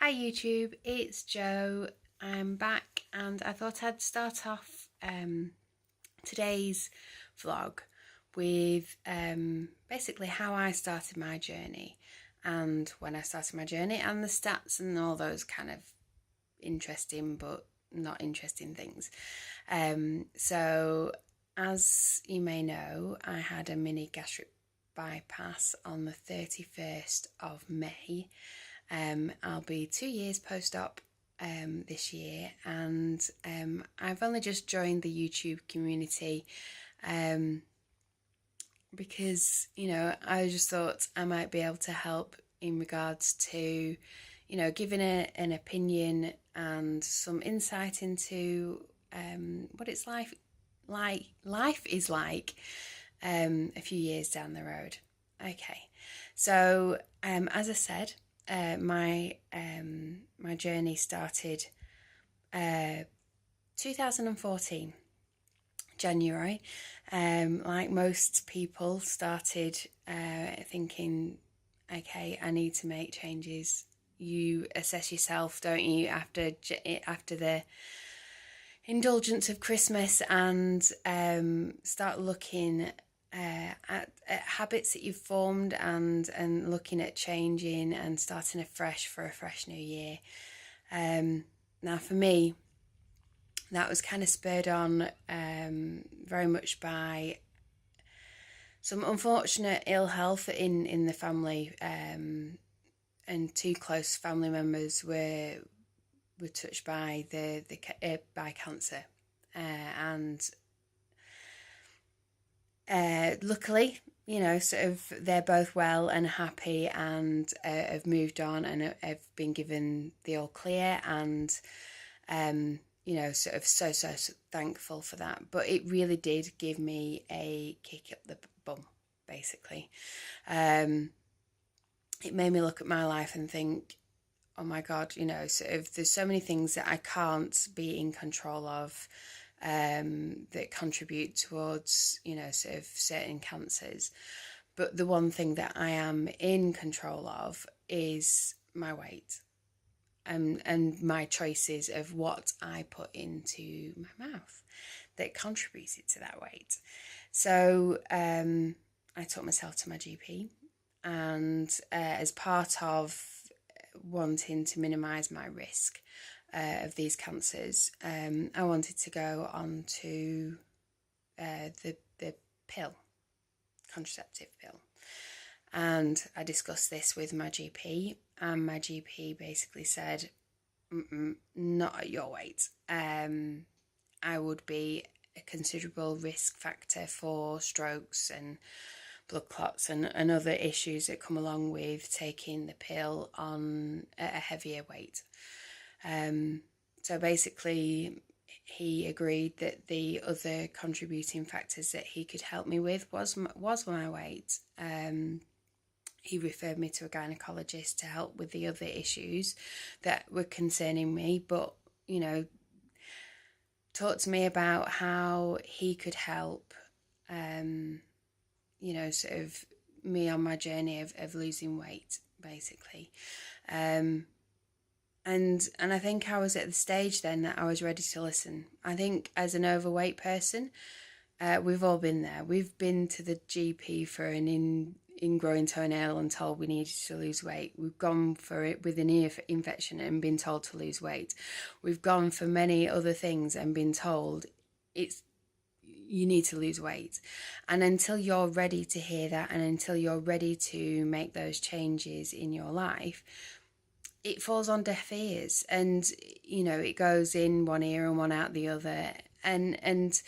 Hi YouTube, it's Jo. I'm back and I thought I'd start off today's vlog with basically how I started my journey and when I started my journey and the stats and all those kind of interesting but not interesting things. So as you may know, I had a mini gastric bypass on the 31st of May. I'll be 2 years post-op this year, and I've only just joined the YouTube community because, I just thought I might be able to help in regards to, giving an opinion and some insight into what it's life is like a few years down the road. Okay, so as I said, my journey started 2014 January. Like most people, started thinking, okay, I need to make changes. You assess yourself, don't you, after the indulgence of Christmas, and start looking at habits that you've formed and looking at changing and starting afresh for a fresh new year. Now for me, that was kind of spurred on very much by some unfortunate ill health in the family, and two close family members were touched by by cancer, and luckily, sort of they're both well and happy and have moved on and have been given the all clear, and sort of so thankful for that. But it really did give me a kick up the bum, basically. It made me look at my life and think, oh my God, sort of there's so many things that I can't be in control of, that contribute towards, sort of certain cancers. But the one thing that I am in control of is my weight, and my choices of what I put into my mouth that contributed to that weight. So I took myself to my GP, and as part of wanting to minimise my risk of these cancers, I wanted to go on to the pill, contraceptive pill. And I discussed this with my GP, and my GP basically said, not at your weight. I would be a considerable risk factor for strokes and blood clots and other issues that come along with taking the pill on a heavier weight. So basically, he agreed that the other contributing factors that he could help me with was my weight. He referred me to a gynecologist to help with the other issues that were concerning me, but, talked to me about how he could help, sort of me on my journey of losing weight, basically. And I think I was at the stage then that I was ready to listen. I think as an overweight person, we've all been there. We've been to the GP for an ingrowing toenail and told we needed to lose weight. We've gone for it with an ear infection and been told to lose weight. We've gone for many other things and been told you need to lose weight. And until you're ready to hear that, and until you're ready to make those changes in your life, it falls on deaf ears, and it goes in one ear and one out the other, and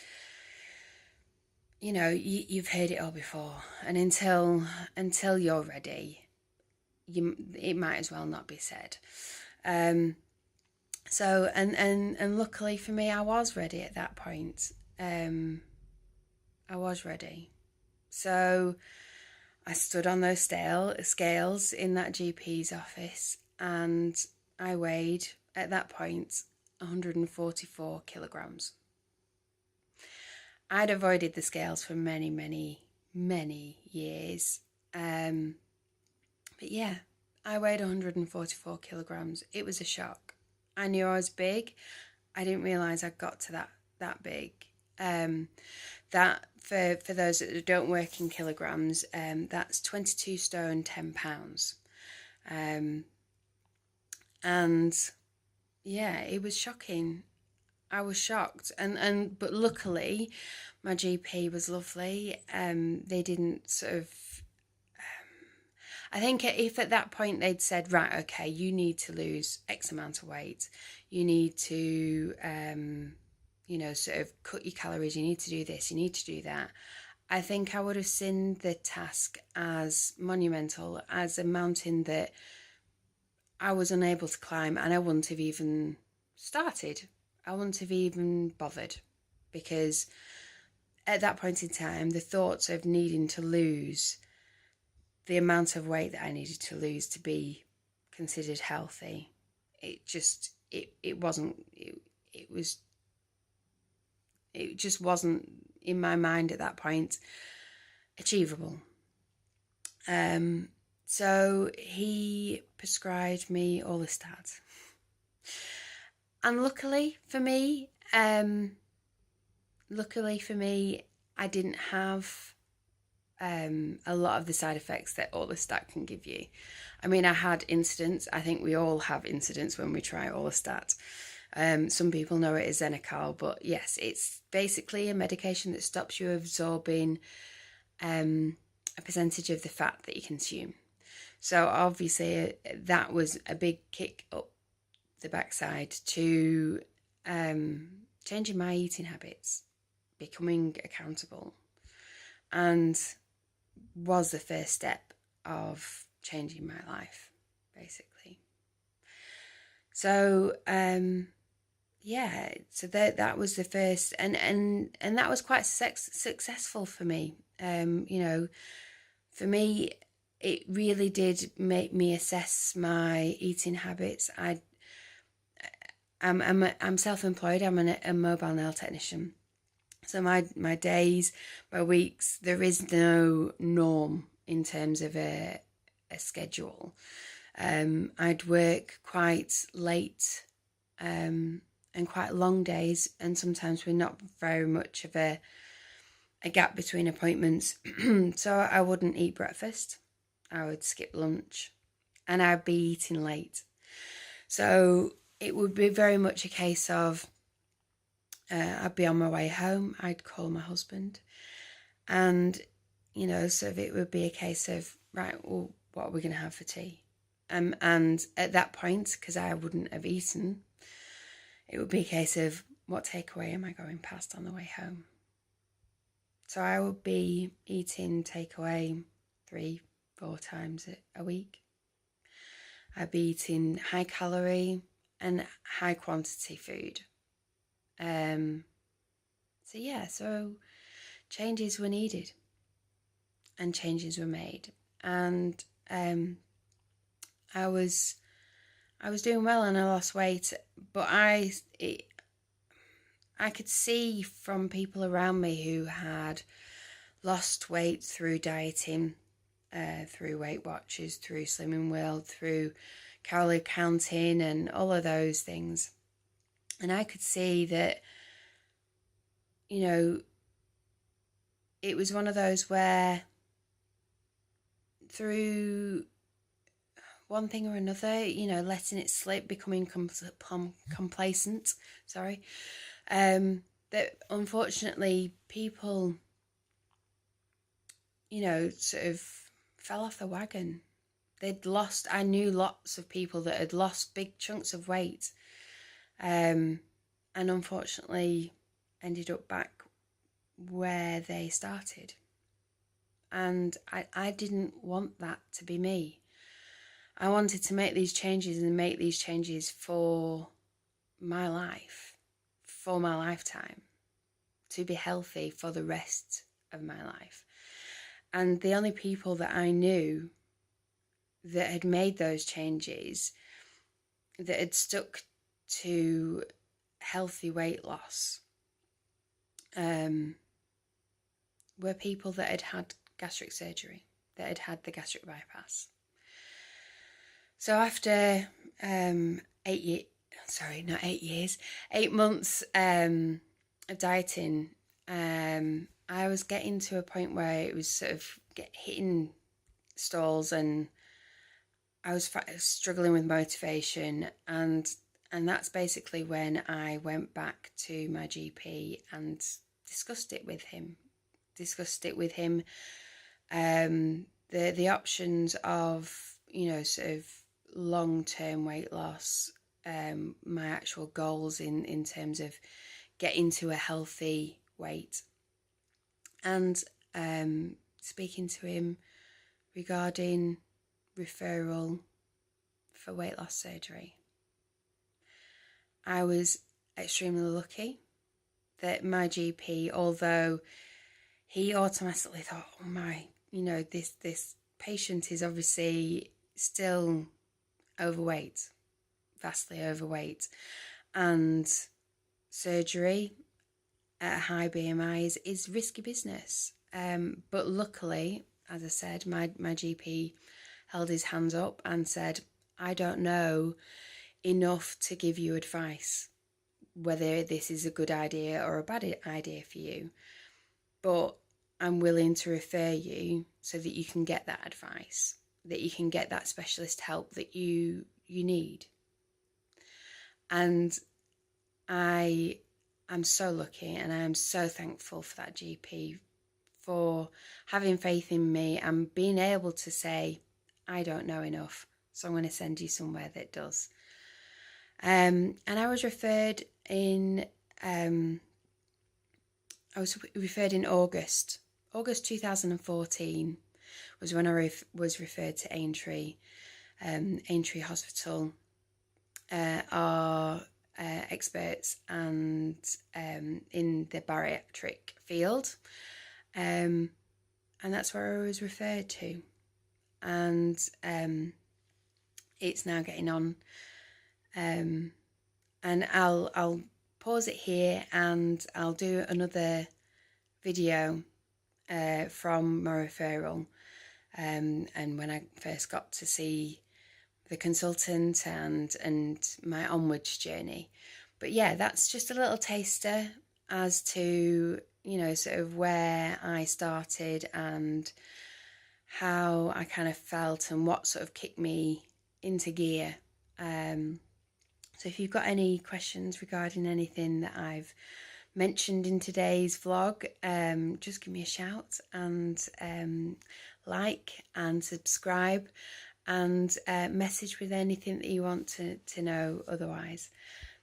you've heard it all before, and until you're ready, it might as well not be said. So and luckily for me, I was ready at that point. I was ready. So I stood on those scales in that GP's office, and I weighed at that point 144 kilograms. I'd avoided the scales for many years. But yeah, I weighed 144 kilograms. It was a shock. I knew I was big. I didn't realise I got to that big. That for those that don't work in kilograms, that's 22 stone 10 pounds. And yeah, it was shocking. I was shocked, but luckily my GP was lovely. They didn't sort of, I think if at that point they'd said, right, okay, you need to lose X amount of weight, you need to sort of cut your calories, you need to do this, you need to do that, I think I would have seen the task as monumental, as a mountain that I was unable to climb, and I wouldn't have even started. I wouldn't have even bothered, because at that point in time, the thoughts of needing to lose the amount of weight that I needed to lose to be considered healthy, it just wasn't in my mind at that point achievable. So he prescribed me Orlistat. And luckily for me, I didn't have a lot of the side effects that Orlistat can give you. I mean, I had incidents. I think we all have incidents when we try Orlistat. Some people know it as Xenical, but yes, it's basically a medication that stops you absorbing a percentage of the fat that you consume. So obviously that was a big kick up the backside to changing my eating habits, becoming accountable, and was the first step of changing my life, basically. So so that was the first, and that was quite successful for me. For me, it really did make me assess my eating habits. I'm self-employed. I'm a mobile nail technician. So my days, my weeks, there is no norm in terms of a schedule. I'd work quite late and quite long days, and sometimes with not very much of a gap between appointments. So I wouldn't eat breakfast. I would skip lunch, and I'd be eating late. So it would be very much a case of I'd be on my way home, I'd call my husband, and so it would be a case of, right, well, what are we going to have for tea? And at that point, because I wouldn't have eaten, it would be a case of, what takeaway am I going past on the way home? So I would be eating takeaway 3-4 times a week. I'd be eating high calorie and high quantity food. So changes were needed and changes were made, and I was doing well and I lost weight, but I could see from people around me who had lost weight through dieting, through Weight Watchers, through Slimming World, through calorie counting and all of those things. And I could see that, it was one of those where through one thing or another, letting it slip, becoming complacent, that unfortunately people, sort of fell off the wagon. I knew lots of people that had lost big chunks of weight, and unfortunately ended up back where they started. And I didn't want that to be me. I wanted to make these changes and make these changes for my life, for my lifetime, to be healthy for the rest of my life. And the only people that I knew that had made those changes, that had stuck to healthy weight loss, were people that had had gastric surgery, that had had the gastric bypass. So after 8 months of dieting, I was getting to a point where it was sort of hitting stalls, and I was struggling with motivation, and that's basically when I went back to my GP and discussed it with him. The options of, sort of long-term weight loss, my actual goals in terms of getting to a healthy weight, and speaking to him regarding referral for weight loss surgery. I was extremely lucky that my GP, although he automatically thought, oh my, this patient is obviously still overweight, vastly overweight, and surgery at a high BMI is risky business. But luckily, as I said, my GP held his hands up and said, I don't know enough to give you advice whether this is a good idea or a bad idea for you, but I'm willing to refer you so that you can get that advice, that you can get that specialist help that you need. And I am so lucky, and I am so thankful for that GP for having faith in me and being able to say, I don't know enough, so I'm going to send you somewhere that does. And I was referred in August 2014 was when I was referred to Aintree. Aintree Hospital are experts and in the bariatric field, and that's where I was referred to. And it's now getting on, and I'll pause it here, and I'll do another video from my referral, and when I first got to see the consultant and my onwards journey. But yeah, that's just a little taster as to, sort of where I started and how I kind of felt and what sort of kicked me into gear. So if you've got any questions regarding anything that I've mentioned in today's vlog, just give me a shout, and like and subscribe, and message with anything that you want to know otherwise.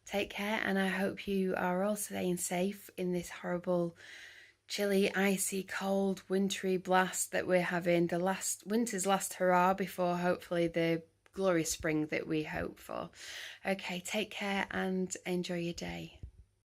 Take care, and I hope you are all staying safe in this horrible, chilly, icy, cold, wintry blast that we're having, the winter's last hurrah before hopefully the glorious spring that we hope for. Okay, take care and enjoy your day.